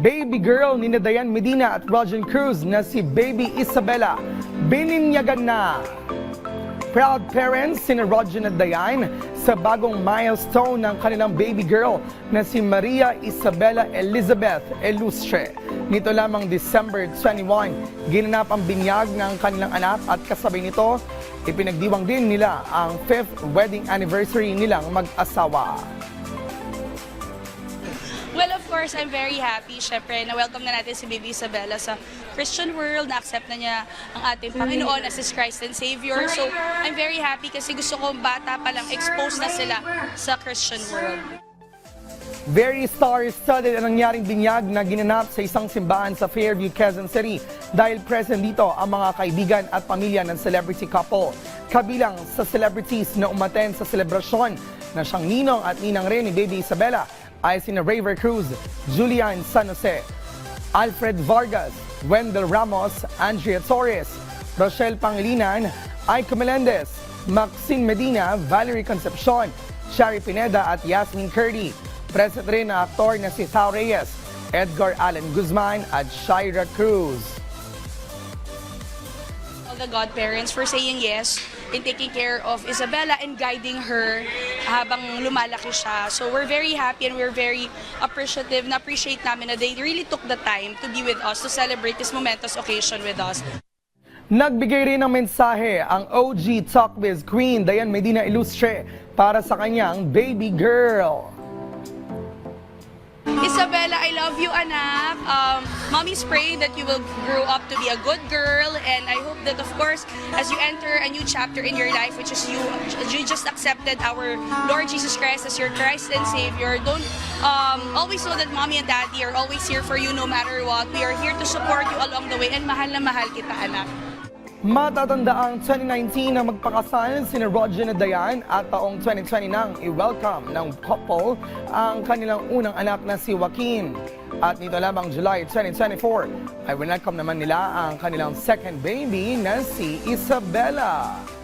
baby girl ni Dayan Medina at Rogen Cruz na si Baby Isabela bininyagan na. Proud parents si Rogen at Dayan sa bagong milestone ng kanilang baby girl na si Maria Isabela Elizabeth Elustre. Nito lamang December 21, ginanap ang binyag ng kanilang anak at kasabay nito, ipinagdiwang din nila ang 5th wedding anniversary nilang mag-asawa. Well, of course, I'm very happy. Siyempre, na-welcome na natin si Baby Isabela sa Christian world. Na-accept na niya ang ating Panginoon as His Christ and Savior. So, I'm very happy kasi gusto ko bata pa lang exposed na sila sa Christian world. Very star-studded ang nangyaring binyag na ginanap sa isang simbahan sa Fairview, Quezon City dahil present dito ang mga kaibigan at pamilya ng celebrity couple. Kabilang sa celebrities na umaten sa selebrasyon na siyang ninong at ninang rin ni Baby Isabela ay sina Raver Cruz, Julian San Jose, Alfred Vargas, Wendell Ramos, Andrea Torres, Rochelle Pangilinan, Aiko Melendez, Maxine Medina, Valerie Concepcion, Shari Pineda at Yasmin Curdy. Present rin na aktor na si Thao Reyes, Edgar Allen Guzman at Shaira Cruz. All the godparents for saying yes in taking care of Isabela and guiding her habang lumalaki siya. So we're very happy and we're very appreciative. Na-appreciate namin na they really took the time to be with us, to celebrate this momentous occasion with us. Nagbigay rin ng mensahe ang OG Talkbiz Queen Dayan Medina Elustre para sa kanyang baby girl. Isabela, I love you, anak. Mommy's praying that you will grow up to be a good girl, and I hope that, of course, as you enter a new chapter in your life, which is you just accepted our Lord Jesus Christ as your Christ and Savior. Don't always know that mommy and daddy are always here for you no matter what. We are here to support you along the way, and mahal na mahal kita, anak. Matatandaang 2019 na magpakasal sina Rogen at Dayan at taong 2020 nang i-welcome ng couple ang kanilang unang anak na si Joaquin. At nito lamang July 2024 ay welcome naman nila ang kanilang second baby na si Isabela.